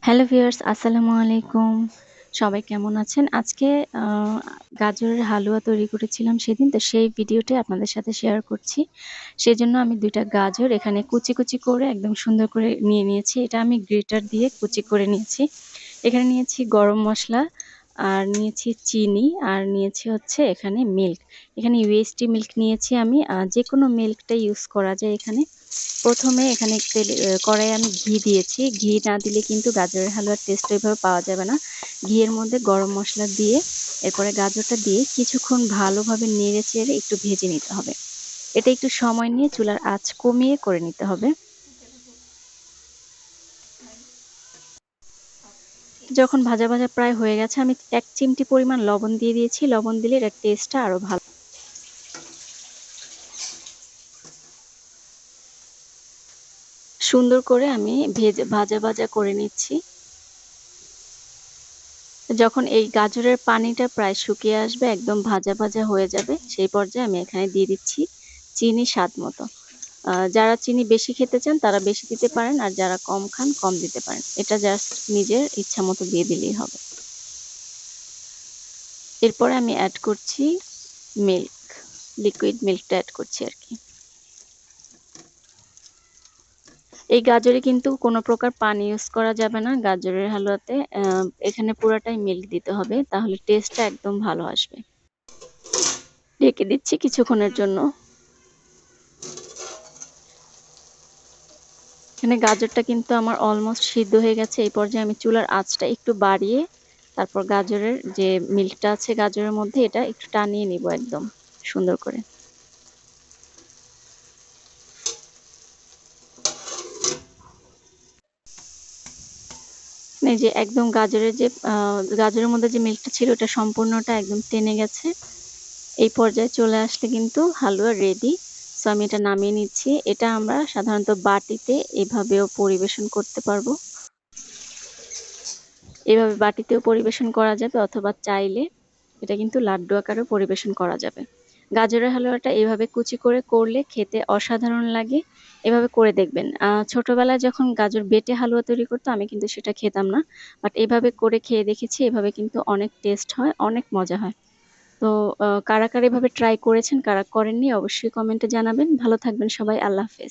Hello viewers, আসসালামু আলাইকুম। সবাই কেমন আছেন? আজকে আ গাজরের হালুয়া তৈরি করেছিলাম সেদিন। তো সেই ভিডিওটাই আপনাদের সাথে শেয়ার করছি। সেজন্য আমি ২ টা গাজর এখানে কুচি করে একদম সুন্দর করে নিয়ে নিয়েছি। এটা আমি গ্রেটার দিয়ে কুচি করে নিয়েছি। এখানে নিয়েছি গরম মসলা, আর নিয়েছি চিনি, আর নিয়েছি হচ্ছে এখানে মিল্ক। এখানে UHT মিল্ক নিয়েছি আমি। যেকোনো মিল্কটা ইউজ করা যায় এখানে। ১ম এ এখানে কড়াইয়ে আমি ঘি দিয়েছি। ঘি না দিলে কিন্তু গাজরের হালুয়ার টেস্টটা এভাবে পাওয়া যাবে না। ঘিয়ের মধ্যে গরম মসলা দিয়ে, এরপরে গাজরটা দিয়ে কিছুক্ষণ ভালোভাবে নেড়ে-চেড়ে একটু ভেজে নিতে হবে। এটা একটু সময় নিয়ে চুলার আঁচ কমিয়ে করে নিতে হবে। যখন ভাজা প্রায় হয়ে গেছে, আমি ১ চিমটি পরিমাণ লবণ দিয়ে দিয়েছি। লবণ দিলে এটার টেস্টটা আরো ভালো। সুন্দর করে আমি ভাজা করে নিচ্ছি। যখন এই গাজরের পানিটা প্রায় শুকিয়ে আসবে, একদম ভাজা হয়ে যাবে, সেই পর্যায়ে আমি এখানে দিয়ে দিচ্ছি চিনি স্বাদমতো। যারা চিনি বেশি খেতে চান তারা বেশি দিতে পারেন, আর যারা কম খান কম দিতে পারেন। এটা জাস্ট নিজের ইচ্ছামতো দিয়ে দিলেই হবে। এরপরে আমি এড করছি মিল্ক, লিকুইড মিল্কটা এড করছি আরকি। এই গাজরে কিন্তু কোনো প্রকার পানি ইউজ করা যাবে না গাজরের হালুয়াতে। এখানে পুরাটাই মিল্ক দিতে হবে, তাহলে টেস্টটা একদম ভালো আসবে। ঢেকে দিচ্ছি কিছুক্ষণের জন্য। এখানে গাজরটা কিন্তু আমার অলমোস্ট সিদ্ধ হয়ে গেছে। এই পর্যায়ে আমি চুলার আঁচটা একটু বাড়িয়ে তারপর গাজরের যে মিল্কটা আছে গাজরের মধ্যে এটা একটু টানিয়ে নিব একদম সুন্দর করে। এই যে একদম গাজরের মধ্যে যে মিল্কটা ছিল ওটা সম্পূর্ণটা একদম টেনে গেছে। এই পর্যায়ে চলে আসলে কিন্তু হালুয়া রেডি। সো আমি এটা নামিয়ে নিচ্ছি। এটা আমরা সাধারণত বাটিতে এভাবেও পরিবেশন করতে পারবো। এভাবে বাটিতেও পরিবেশন করা যাবে, অথবা চাইলে এটা কিন্তু লাড্ডু আকারেও পরিবেশন করা যাবে। গাজরের হালুয়াটা এভাবে কুচি করে করলে খেতে অসাধারণ লাগে। এভাবে করে দেখবেন। ছোটবেলায় যখন গাজর বেটে হালুয়া তৈরি করতো আমি কিন্তু সেটা খেতাম না। বাট এভাবে করে খেয়ে দেখেছি, এভাবে কিন্তু অনেক টেস্ট হয়, অনেক মজা হয়। তো কারা এভাবে ট্রাই করেছেন, কারা করেননি অবশ্যই কমেন্টে জানাবেন। ভালো থাকবেন সবাই। আল্লাহ হাফেজ।